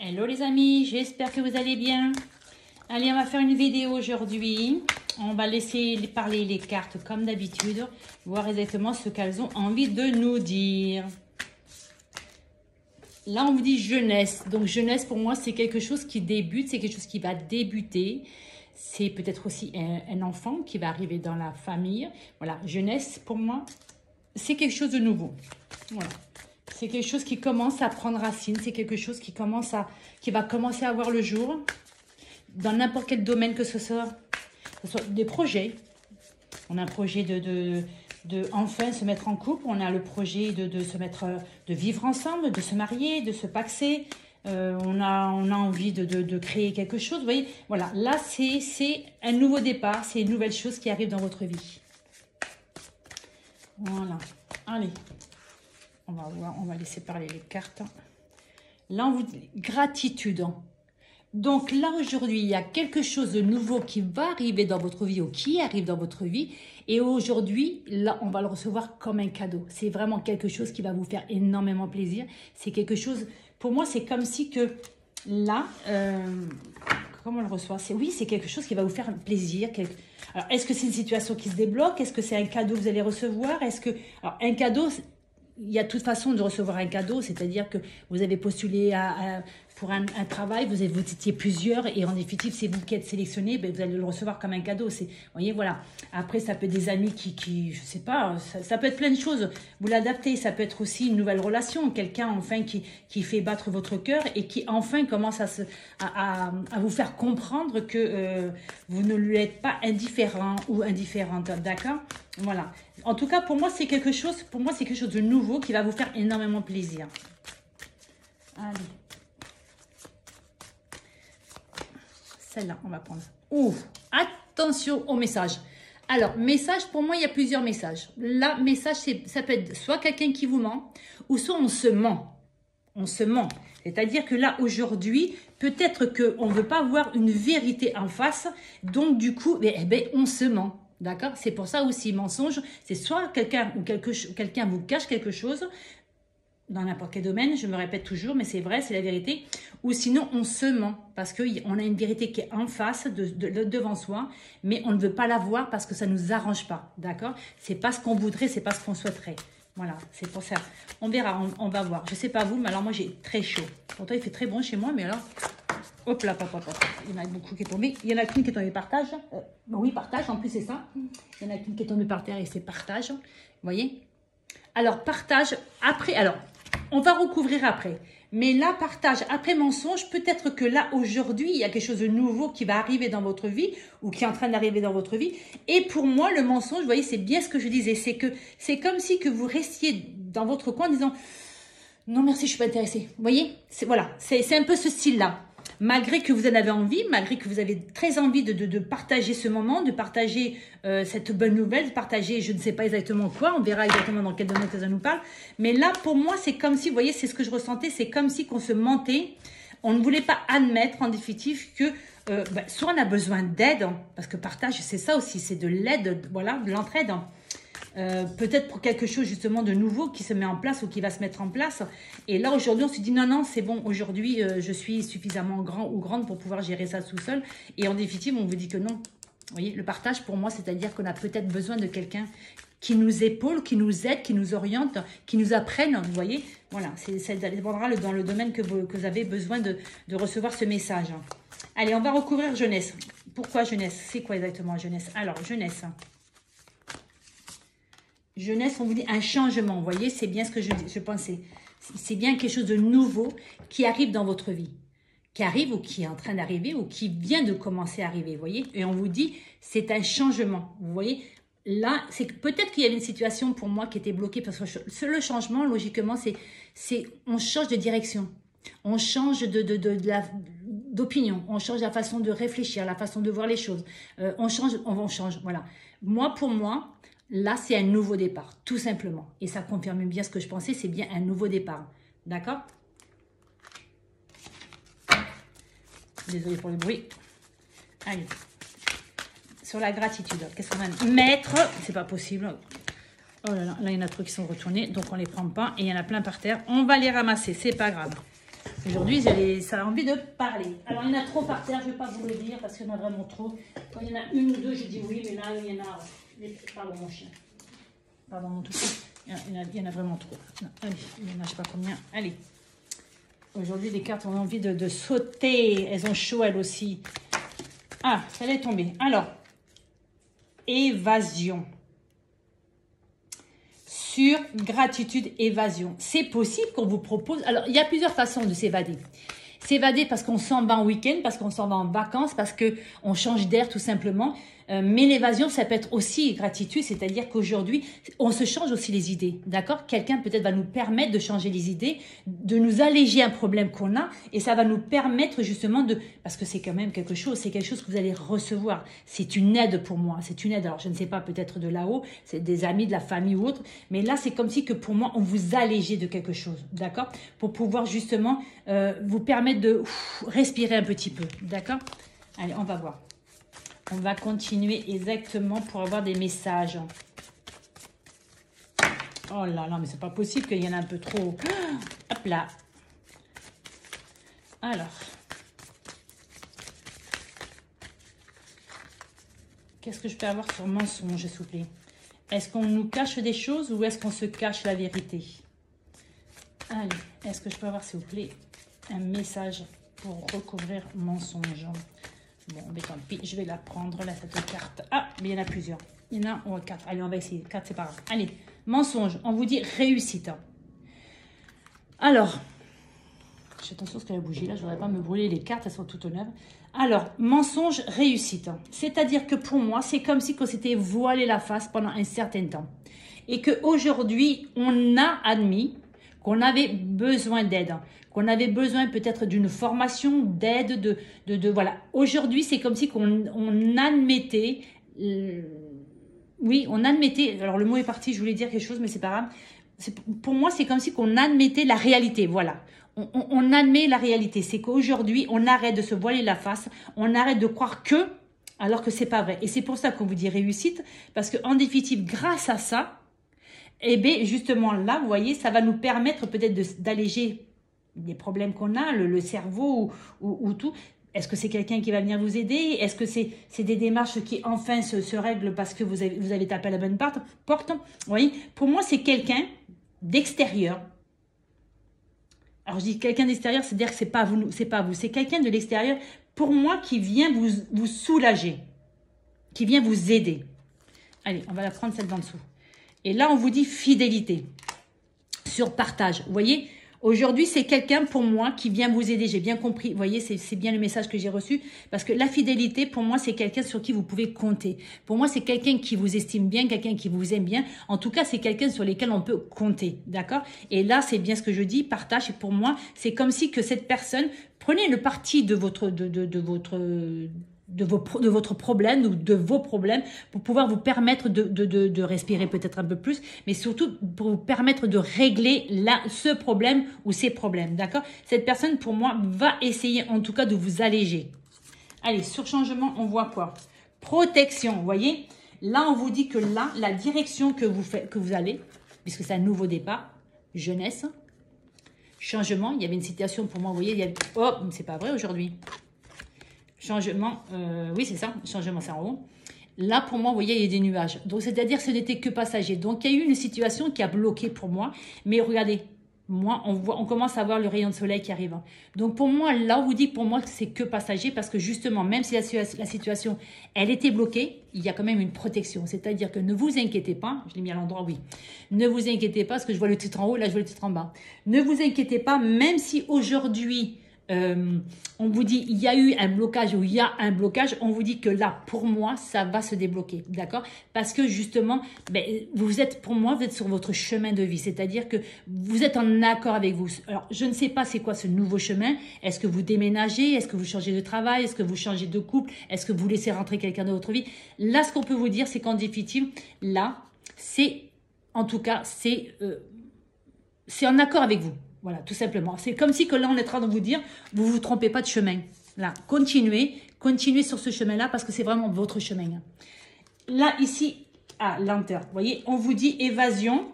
Hello les amis, j'espère que vous allez bien. Allez, on va faire une vidéo aujourd'hui. On va laisser parler les cartes comme d'habitude, voir exactement ce qu'elles ont envie de nous dire. Là, on vous dit jeunesse. Donc, jeunesse, pour moi, c'est quelque chose qui débute, c'est quelque chose qui va débuter. C'est peut-être aussi un enfant qui va arriver dans la famille. Voilà, jeunesse, pour moi, c'est quelque chose de nouveau. Voilà. C'est quelque chose qui commence à prendre racine. C'est quelque chose qui va commencer à voir le jour. Dans n'importe quel domaine que ce soit des projets. On a un projet de enfin se mettre en couple. On a le projet de vivre ensemble, de se marier, de se paxer. On a envie de créer quelque chose. Vous voyez, voilà. Là, c'est un nouveau départ. C'est une nouvelle chose qui arrive dans votre vie. Voilà. Allez. On va voir. On va laisser parler les cartes. Là, on vous dit gratitude. Donc là, aujourd'hui, il y a quelque chose de nouveau qui va arriver dans votre vie ou qui arrive dans votre vie. Et aujourd'hui, là, on va le recevoir comme un cadeau. C'est vraiment quelque chose qui va vous faire énormément plaisir. C'est quelque chose, pour moi, c'est comme si que là, comment on le reçoit? Oui, c'est quelque chose qui va vous faire plaisir. Alors, est-ce que c'est une situation qui se débloque? Est-ce que c'est un cadeau que vous allez recevoir? Alors, un cadeau... Il y a toute façon de recevoir un cadeau, c'est-à-dire que vous avez postulé pour un travail, vous étiez plusieurs et en définitive, c'est vous qui êtes sélectionné, ben vous allez le recevoir comme un cadeau. Vous voyez, voilà. Après, ça peut être des amis qui je sais pas, ça peut être plein de choses. Vous l'adaptez, ça peut être aussi une nouvelle relation, quelqu'un enfin qui fait battre votre cœur et qui enfin commence à vous faire comprendre que vous ne lui êtes pas indifférent ou indifférente, d'accord? Voilà. En tout cas, pour moi, c'est quelque chose de nouveau qui va vous faire énormément plaisir. Allez. Celle-là, on va prendre. Ouh, attention au message. Alors, message, pour moi, il y a plusieurs messages. Là, message, ça peut être soit quelqu'un qui vous ment, ou soit on se ment. On se ment. C'est-à-dire que là, aujourd'hui, peut-être qu'on ne veut pas voir une vérité en face. Donc, du coup, on se ment. D'accord? C'est pour ça aussi, mensonge, c'est soit quelqu'un vous cache quelque chose, dans n'importe quel domaine, je me répète toujours, mais c'est vrai, c'est la vérité, ou sinon on se ment, parce qu'on a une vérité qui est en face, devant soi, mais on ne veut pas la voir parce que ça ne nous arrange pas, d'accord? C'est pas ce qu'on voudrait, c'est pas ce qu'on souhaiterait. Voilà, c'est pour ça. On verra, on va voir. Je sais pas vous, mais alors moi j'ai très chaud. Pourtant il fait très bon chez moi, mais alors... Hop là, papa. Il y en a beaucoup qui est tombé. Il y en a qu'une qui est tombée partage. Oui, partage, en plus c'est ça. Il y en a qu'une qui est tombée par terre et c'est partage. Vous voyez? Alors, partage, après, alors, on va recouvrir après. Mais là, partage, après mensonge, peut-être que là, aujourd'hui, il y a quelque chose de nouveau qui va arriver dans votre vie ou qui est en train d'arriver dans votre vie. Et pour moi, le mensonge, vous voyez, c'est bien ce que je disais. C'est comme si que vous restiez dans votre coin en disant « Non, merci, je ne suis pas intéressée. » Vous voyez? Voilà, c'est un peu ce style-là. Malgré que vous en avez envie, malgré que vous avez très envie de partager ce moment, de partager cette bonne nouvelle, de partager je ne sais pas exactement quoi, on verra exactement dans quel domaine que ça nous parle. Mais là, pour moi, c'est comme si, vous voyez, c'est ce que je ressentais, c'est comme si qu'on se mentait. On ne voulait pas admettre en définitive que soit on a besoin d'aide, parce que partage, c'est ça aussi, c'est de l'aide, voilà, de l'entraide. Peut-être pour quelque chose justement de nouveau qui se met en place ou qui va se mettre en place. Et là, aujourd'hui, on se dit non, c'est bon, aujourd'hui, je suis suffisamment grand ou grande pour pouvoir gérer ça tout seul. Et en définitive, on vous dit que non. Vous voyez, le partage, pour moi, c'est-à-dire qu'on a peut-être besoin de quelqu'un qui nous épaule, qui nous aide, qui nous oriente, qui nous apprenne. Vous voyez, voilà, ça dépendra dans le domaine que vous avez besoin de recevoir ce message. Allez, on va recouvrir jeunesse. Pourquoi jeunesse? C'est quoi exactement jeunesse? Alors, jeunesse. Jeunesse, on vous dit un changement. Vous voyez, c'est bien ce que je pensais. C'est bien quelque chose de nouveau qui arrive dans votre vie. Qui arrive ou qui est en train d'arriver ou qui vient de commencer à arriver. Vous voyez, et on vous dit, c'est un changement. Vous voyez, là, c'est peut-être qu'il y avait une situation pour moi qui était bloquée. Parce que le changement, logiquement, on change de direction. On change d'opinion. On change la façon de réfléchir, la façon de voir les choses. On change, voilà. Pour moi, là, c'est un nouveau départ, tout simplement. Et ça confirme bien ce que je pensais, c'est bien un nouveau départ. D'accord? Désolée pour le bruit. Allez. Sur la gratitude, qu'est-ce qu'on va mettre? C'est pas possible. Oh là, il y en a trop qui sont retournés, donc on les prend pas. Et il y en a plein par terre. On va les ramasser, c'est pas grave. Aujourd'hui, ça a envie de parler. Alors, il y en a trop par terre, je ne vais pas vous le dire parce qu'il y en a vraiment trop. Quand il y en a une ou deux, je dis oui, mais là, il y en a... Pardon, mon chien. Pardon, mon toutou. Il y en a vraiment trop. Non, allez, il y en a je ne sais pas combien. Allez. Aujourd'hui, les cartes ont envie de sauter. Elles ont chaud, elles aussi. Ah, ça est tombé. Alors, évasion. Sur gratitude, évasion. C'est possible qu'on vous propose... Alors, il y a plusieurs façons de s'évader. S'évader parce qu'on s'en va en week-end, parce qu'on s'en va en vacances, parce qu'on change d'air tout simplement. Mais l'évasion, ça peut être aussi gratitude, c'est-à-dire qu'aujourd'hui, on se change aussi les idées, d'accord? Quelqu'un peut-être va nous permettre de changer les idées, de nous alléger un problème qu'on a, et ça va nous permettre justement de... Parce que c'est quand même quelque chose, c'est quelque chose que vous allez recevoir. C'est une aide pour moi, c'est une aide. Alors, je ne sais pas, peut-être de là-haut, c'est des amis, de la famille ou autre, mais là, c'est comme si que pour moi, on vous allégeait de quelque chose, d'accord? Pour pouvoir justement vous permettre de respirer un petit peu, d'accord? Allez, on va voir. On va continuer exactement pour avoir des messages. Oh là là, mais c'est pas possible qu'il y en a un peu trop. Hop là. Alors. Qu'est-ce que je peux avoir sur mensonge, s'il vous plaît? Est-ce qu'on nous cache des choses ou est-ce qu'on se cache la vérité? Allez, est-ce que je peux avoir, s'il vous plaît, un message pour recouvrir mensonge? Bon, mais tant pis, je vais la prendre, là, cette carte. Ah, mais il y en a plusieurs. Il y en a 4. Allez, on va essayer. 4, c'est pas grave. Allez, mensonge. On vous dit réussite. Alors, j'ai attention à ce qu'elle a bougé. Là, je ne voudrais pas me brûler les cartes, elles sont toutes neuves. Alors, mensonge, réussite. C'est-à-dire que pour moi, c'est comme si on s'était voilé la face pendant un certain temps. Et qu'aujourd'hui, on a admis qu'on avait besoin d'aide, qu'on avait besoin peut-être d'une formation, d'aide, voilà. Aujourd'hui, c'est comme si on admettait, oui, on admettait, alors le mot est parti, je voulais dire quelque chose, mais c'est pas grave. Pour moi, c'est comme si qu'on admettait la réalité, voilà. On admet la réalité, c'est qu'aujourd'hui, on arrête de se voiler la face, on arrête de croire que, alors que c'est pas vrai. Et c'est pour ça qu'on vous dit réussite, parce qu'en définitive, grâce à ça, et bien, justement, là, vous voyez, ça va nous permettre peut-être d'alléger les problèmes qu'on a, le cerveau ou tout. Est-ce que c'est quelqu'un qui va venir vous aider? Est-ce que c'est des démarches qui, enfin, se règlent parce que vous avez tapé à la bonne porte? Vous voyez, pour moi, c'est quelqu'un d'extérieur. Alors, je dis quelqu'un d'extérieur, c'est-à-dire que c'est pas vous, c'est quelqu'un de l'extérieur, pour moi, qui vient vous soulager, qui vient vous aider. Allez, on va la prendre celle d'en dessous. Et là, on vous dit fidélité sur partage. Vous voyez, aujourd'hui, c'est quelqu'un pour moi qui vient vous aider. J'ai bien compris. Vous voyez, c'est bien le message que j'ai reçu. Parce que la fidélité, pour moi, c'est quelqu'un sur qui vous pouvez compter. Pour moi, c'est quelqu'un qui vous estime bien, quelqu'un qui vous aime bien. En tout cas, c'est quelqu'un sur lequel on peut compter. D'accord? Et là, c'est bien ce que je dis, partage. Et pour moi, c'est comme si que cette personne prenait le parti de votre problème ou de vos problèmes pour pouvoir vous permettre de respirer peut-être un peu plus, mais surtout pour vous permettre de régler ce problème ou ces problèmes, d'accord? Cette personne, pour moi, va essayer en tout cas de vous alléger. Allez, sur changement, on voit quoi? Protection, vous voyez? Là, on vous dit que là, la direction que vous allez, puisque c'est un nouveau départ, jeunesse, changement, il y avait une citation pour moi, vous voyez, oh, c'est pas vrai aujourd'hui. Changement, oui c'est ça, changement c'est en haut. Là pour moi, vous voyez, il y a des nuages. Donc c'est-à-dire que ce n'était que passager. Donc il y a eu une situation qui a bloqué pour moi. Mais regardez, moi on commence à voir le rayon de soleil qui arrive. Donc pour moi, là on vous dit pour moi que c'est que passager parce que justement, même si la situation, elle était bloquée, il y a quand même une protection. C'est-à-dire que ne vous inquiétez pas, je l'ai mis à l'endroit, oui. Ne vous inquiétez pas parce que je vois le titre en haut, là je vois le titre en bas. Ne vous inquiétez pas, même si aujourd'hui... on vous dit il y a eu un blocage ou il y a un blocage, on vous dit que là pour moi ça va se débloquer, d'accord? Parce que justement pour moi vous êtes sur votre chemin de vie, c'est-à-dire que vous êtes en accord avec vous. Alors je ne sais pas c'est quoi ce nouveau chemin, est-ce que vous déménagez, est-ce que vous changez de travail, est-ce que vous changez de couple, est-ce que vous laissez rentrer quelqu'un dans votre vie? Là ce qu'on peut vous dire c'est qu'en définitive là c'est en tout cas c'est en accord avec vous. Voilà, tout simplement. C'est comme si que là, on est en train de vous dire, vous ne vous trompez pas de chemin. Là, continuez sur ce chemin-là parce que c'est vraiment votre chemin. Là, ici, lenteur. Vous voyez, on vous dit évasion.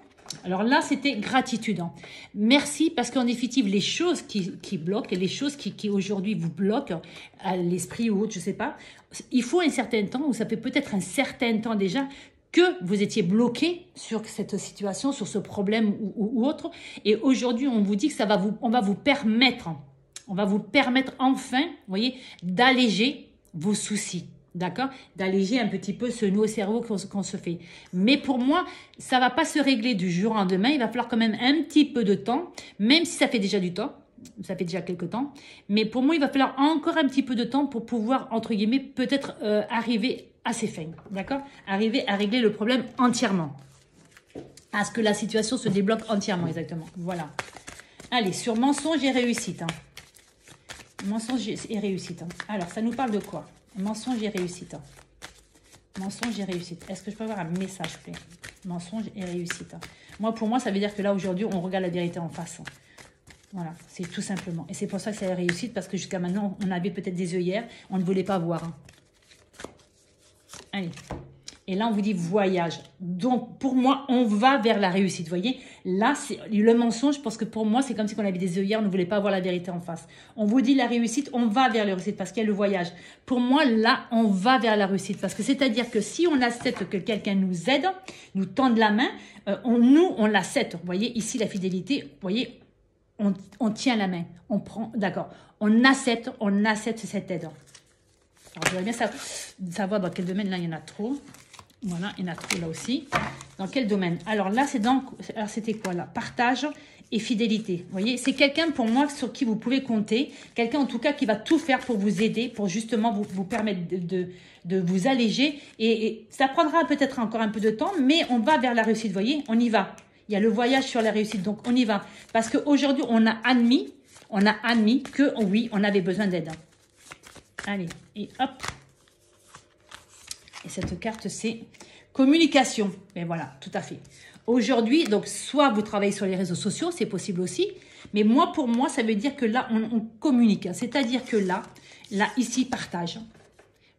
Alors là, c'était gratitude. Hein. Merci parce qu'en définitive, les choses qui bloquent, les choses qui aujourd'hui vous bloquent, à l'esprit ou autre, je ne sais pas, il faut un certain temps, ou ça peut peut-être un certain temps déjà, que vous étiez bloqué sur cette situation, sur ce problème ou autre. Et aujourd'hui, on vous dit que on va vous permettre enfin, vous voyez, d'alléger vos soucis. D'accord? D'alléger un petit peu ce nœud au cerveau qu'on se fait. Mais pour moi, ça va pas se régler du jour au lendemain. Il va falloir quand même un petit peu de temps, même si ça fait déjà du temps. Ça fait déjà quelques temps. Mais pour moi, il va falloir encore un petit peu de temps pour pouvoir, entre guillemets, peut-être arriver à ses fins. D'accord? Arriver à régler le problème entièrement. À ce que la situation se débloque entièrement, exactement. Voilà. Allez, sur mensonge et réussite. Hein. Mensonge et réussite. Hein. Alors, ça nous parle de quoi? Mensonge et réussite. Mensonge et réussite. Est-ce que je peux avoir un message plein? Mensonge et réussite. Moi, pour moi, ça veut dire que là, aujourd'hui, on regarde la vérité en face. Voilà, c'est tout simplement. Et c'est pour ça que c'est la réussite, parce que jusqu'à maintenant, on avait peut-être des œillères, on ne voulait pas voir. Allez. Et là, on vous dit voyage. Donc, pour moi, on va vers la réussite. Vous voyez, là, c'est le mensonge, parce que pour moi, c'est comme si on avait des œillères, on ne voulait pas voir la vérité en face. On vous dit la réussite, on va vers la réussite, parce qu'il y a le voyage. Pour moi, là, on va vers la réussite. Parce que c'est-à-dire que si on accepte que quelqu'un nous aide, nous tende la main, on l'accepte. Vous voyez, ici, la fidélité, vous voyez, on tient la main. On prend, d'accord. On accepte cette aide. Alors, je voudrais bien savoir dans quel domaine, là, il y en a trop. Voilà, il y en a trop là aussi. Dans quel domaine? Alors là, c'était quoi là? Partage et fidélité. Vous voyez, c'est quelqu'un pour moi sur qui vous pouvez compter. Quelqu'un en tout cas qui va tout faire pour vous aider, pour justement vous permettre de vous alléger. Et ça prendra peut-être encore un peu de temps, mais on va vers la réussite. Vous voyez, on y va. Il y a le voyage sur la réussite, donc on y va. Parce qu'aujourd'hui, on a admis que oui, on avait besoin d'aide. Allez, et hop. Et cette carte, c'est communication. Mais voilà, tout à fait. Aujourd'hui, donc, soit vous travaillez sur les réseaux sociaux, c'est possible aussi. Mais moi, pour moi, ça veut dire que là, on communique. C'est-à-dire que là, ici, partage.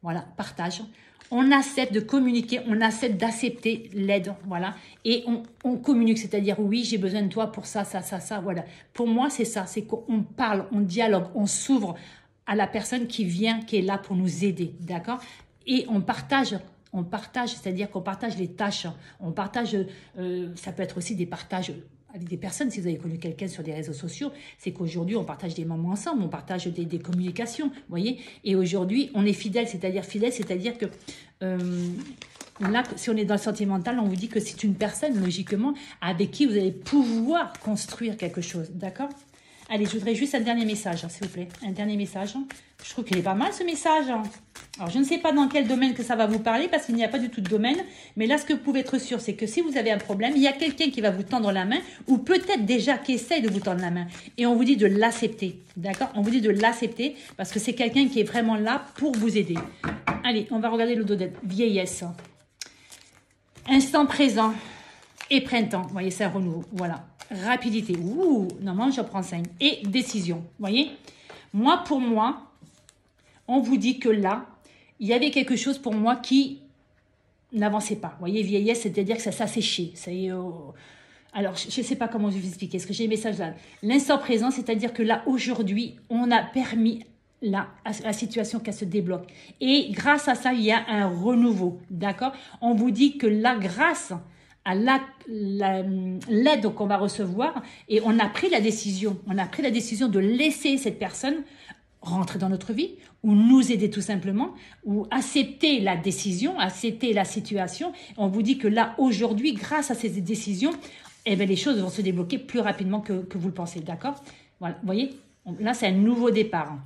Voilà, partage. On accepte de communiquer, on accepte d'accepter l'aide. Voilà. Et on communique, c'est-à-dire, oui, j'ai besoin de toi pour ça, ça, ça, ça. Voilà. Pour moi, c'est ça. C'est qu'on parle, on dialogue, on s'ouvre à la personne qui vient, qui est là pour nous aider. D'accord? Et on partage, c'est-à-dire qu'on partage les tâches, on partage, ça peut être aussi des partages avec des personnes, si vous avez connu quelqu'un sur des réseaux sociaux, c'est qu'aujourd'hui on partage des moments ensemble, on partage des communications, vous voyez, et aujourd'hui on est fidèle, c'est-à-dire que là, si on est dans le sentimental, on vous dit que c'est une personne, logiquement, avec qui vous allez pouvoir construire quelque chose, d'accord? Allez, je voudrais juste un dernier message, s'il vous plaît. Un dernier message. Je trouve qu'il est pas mal, ce message. Alors, je ne sais pas dans quel domaine que ça va vous parler, parce qu'il n'y a pas du tout de domaine. Mais là, ce que vous pouvez être sûr, c'est que si vous avez un problème, il y a quelqu'un qui va vous tendre la main, ou peut-être déjà qui essaye de vous tendre la main. Et on vous dit de l'accepter. D'accord? On vous dit de l'accepter, parce que c'est quelqu'un qui est vraiment là pour vous aider. Allez, on va regarder le dos d'aide. Vieillesse. Instant présent et printemps. Vous voyez, c'est un renouveau. Voilà. Rapidité. Ouh, normalement, je prends 5. Et décision. Vous voyez? Moi, pour moi, on vous dit que là, il y avait quelque chose pour moi qui n'avançait pas. Vous voyez, vieillesse, c'est-à-dire que ça s'asséchait. Alors, je ne sais pas comment je vais vous expliquer. Est-ce que j'ai un message là? L'instant présent, c'est-à-dire que là, aujourd'hui, on a permis la situation qu'elle se débloque. Et grâce à ça, il y a un renouveau. D'accord? On vous dit que là, grâce à l'aide qu'on va recevoir, et on a pris la décision de laisser cette personne rentrer dans notre vie, ou nous aider tout simplement, ou accepter la décision, accepter la situation. On vous dit que là, aujourd'hui, grâce à ces décisions, eh bien, les choses vont se débloquer plus rapidement que vous le pensez, d'accord? Voilà, vous voyez, là, c'est un nouveau départ.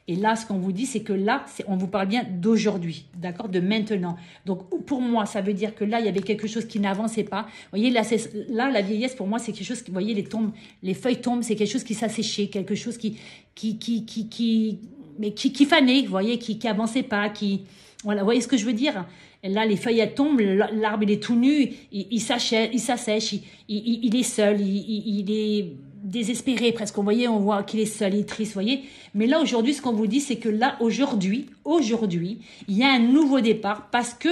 Et là, ce qu'on vous dit, c'est que là, on vous parle bien d'aujourd'hui, d'accord, de maintenant. Donc, pour moi, ça veut dire que là, il y avait quelque chose qui n'avançait pas. Vous voyez, là, la vieillesse, pour moi, c'est quelque chose, vous voyez, les feuilles tombent, c'est quelque chose qui s'asséchait, quelque chose qui fanait, vous voyez, qui avançait pas, voilà, vous voyez ce que je veux dire? Et là, les feuilles, elles tombent, l'arbre, il est tout nu, il s'assèche, il est seul, il est désespéré presque. Vous voyez, on voit qu'il est seul, il est triste, vous voyez. Mais là, aujourd'hui, ce qu'on vous dit, c'est que là, aujourd'hui, il y a un nouveau départ parce que,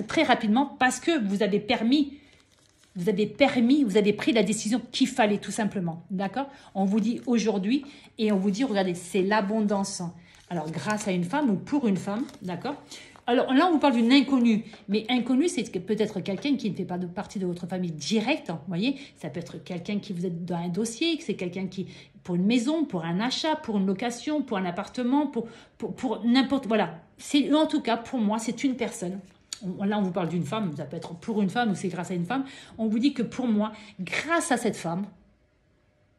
très rapidement, parce que vous avez permis vous avez permis, vous avez pris la décision qu'il fallait tout simplement. D'accord? On vous dit aujourd'hui et on vous dit, regardez, c'est l'abondance. Alors, grâce à une femme ou pour une femme, d'accord? Alors là, on vous parle d'une inconnue. Mais inconnue, c'est peut-être quelqu'un qui ne fait pas partie de votre famille directe. Vous voyez, ça peut être quelqu'un qui vous êtes dans un dossier, c'est quelqu'un qui, pour une maison, pour un achat, pour une location, pour un appartement, pour n'importe... Voilà. En tout cas, pour moi, c'est une personne. Là, on vous parle d'une femme, ça peut être pour une femme ou c'est grâce à une femme. On vous dit que pour moi, grâce à cette femme,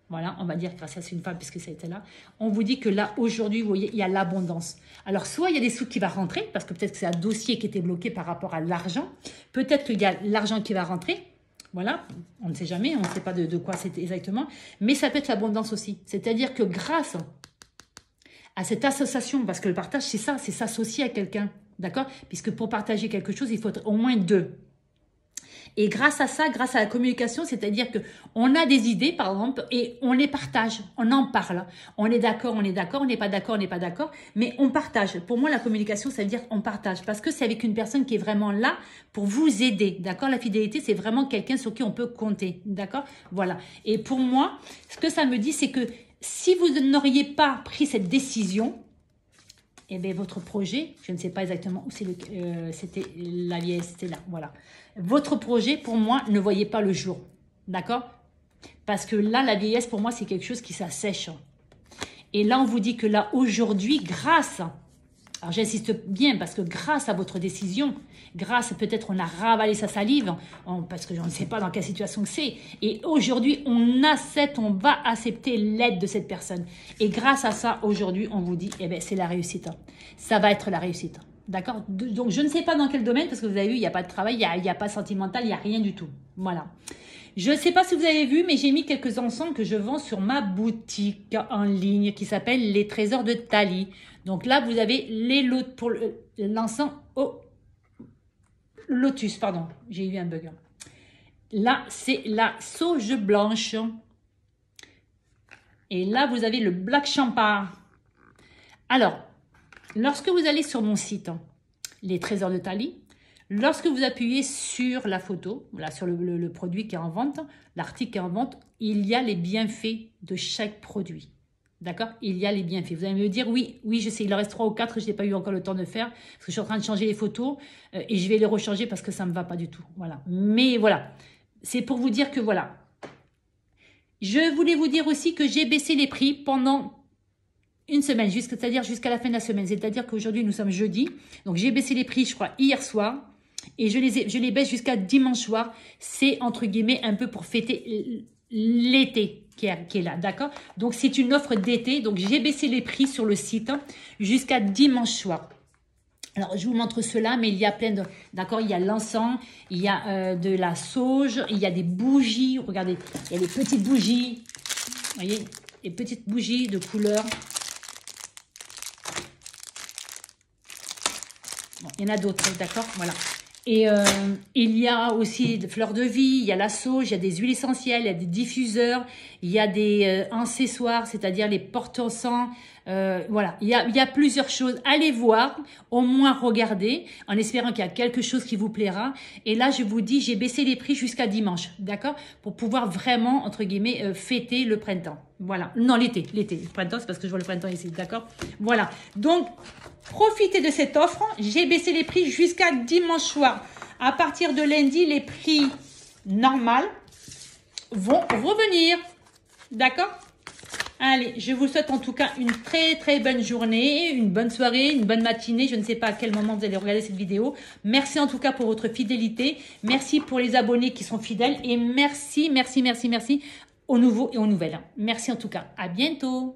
voilà, on va dire grâce à une femme puisque ça a été là. On vous dit que là, aujourd'hui, vous voyez, il y a l'abondance. Alors, soit il y a des sous qui vont rentrer, parce que peut-être que c'est un dossier qui était bloqué par rapport à l'argent. Peut-être qu'il y a l'argent qui va rentrer. Voilà, on ne sait jamais, on ne sait pas de quoi c'est exactement. Mais ça peut être l'abondance aussi. C'est-à-dire que grâce à cette association, parce que le partage, c'est ça, c'est s'associer à quelqu'un. D'accord? Puisque pour partager quelque chose, il faut être au moins deux. Et grâce à ça, grâce à la communication, c'est-à-dire qu'on a des idées, par exemple, et on les partage, on en parle. On est d'accord, on n'est pas d'accord, on n'est pas d'accord, mais on partage. Pour moi, la communication, ça veut dire on partage, parce que c'est avec une personne qui est vraiment là pour vous aider, d'accord? La fidélité, c'est vraiment quelqu'un sur qui on peut compter, d'accord? Voilà. Et pour moi, ce que ça me dit, c'est que si vous n'auriez pas pris cette décision, eh bien, votre projet, je ne sais pas exactement où c'était la vieille, c'était là, voilà. Votre projet, pour moi, ne voyait pas le jour, d'accord? Parce que là, la vieillesse, pour moi, c'est quelque chose qui s'assèche. Et là, on vous dit que là, aujourd'hui, grâce, alors j'insiste bien, parce que grâce à votre décision, grâce, peut-être on a ravalé sa salive, parce que je ne sais pas dans quelle situation que c'est, et aujourd'hui, on va accepter l'aide de cette personne. Et grâce à ça, aujourd'hui, on vous dit, eh bien, c'est la réussite. Ça va être la réussite. D'accord? Donc, je ne sais pas dans quel domaine, parce que vous avez vu, il n'y a pas de travail, il n'y a pas de sentimental, il n'y a rien du tout. Voilà. Je ne sais pas si vous avez vu, mais j'ai mis quelques encens que je vends sur ma boutique en ligne qui s'appelle Les Trésors de Thalie. Donc là, vous avez les lots pour l'encens au lotus, pardon, j'ai eu un bug. Là, c'est la sauge blanche. Et là, vous avez le black champagne. Alors, lorsque vous allez sur mon site, Les Trésors de Thalie, lorsque vous appuyez sur la photo, voilà, sur le produit qui est en vente, l'article qui est en vente, il y a les bienfaits de chaque produit. D'accord? Il y a les bienfaits. Vous allez me dire, oui, je sais, il en reste 3 ou 4, je n'ai pas eu encore le temps de faire, parce que je suis en train de changer les photos, et je vais les rechanger parce que ça ne me va pas du tout. Voilà. Mais voilà, c'est pour vous dire que voilà. Je voulais vous dire aussi que j'ai baissé les prix pendant une semaine, c'est-à-dire jusqu'à la fin de la semaine. C'est-à-dire qu'aujourd'hui, nous sommes jeudi. Donc, j'ai baissé les prix, je crois, hier soir. Et je les baisse jusqu'à dimanche soir. C'est, entre guillemets, un peu pour fêter l'été qui est là, d'accord? Donc, c'est une offre d'été. Donc, j'ai baissé les prix sur le site jusqu'à dimanche soir. Alors, je vous montre cela, mais il y a plein de... D'accord? Il y a l'encens, il y a de la sauge, il y a des bougies. Regardez, il y a des petites bougies. Vous voyez? Les petites bougies de couleur. Bon, il y en a d'autres, d'accord? Voilà. Et il y a aussi des fleurs de vie, il y a la sauge, il y a des huiles essentielles, il y a des diffuseurs, il y a des accessoires, c'est-à-dire les porte-encens. Voilà, il y a plusieurs choses. Allez voir, au moins regardez, en espérant qu'il y a quelque chose qui vous plaira. Et là, je vous dis, j'ai baissé les prix jusqu'à dimanche, d'accord? Pour pouvoir vraiment, entre guillemets, fêter le printemps. Voilà, non, l'été. Le printemps, c'est parce que je vois le printemps ici, d'accord? Voilà, donc... Profitez de cette offre. J'ai baissé les prix jusqu'à dimanche soir. À partir de lundi, les prix normaux vont revenir. D'accord? Allez, je vous souhaite en tout cas une très très bonne journée, une bonne soirée, une bonne matinée. Je ne sais pas à quel moment vous allez regarder cette vidéo. Merci en tout cas pour votre fidélité. Merci pour les abonnés qui sont fidèles. Et merci aux nouveaux et aux nouvelles. Merci en tout cas. À bientôt.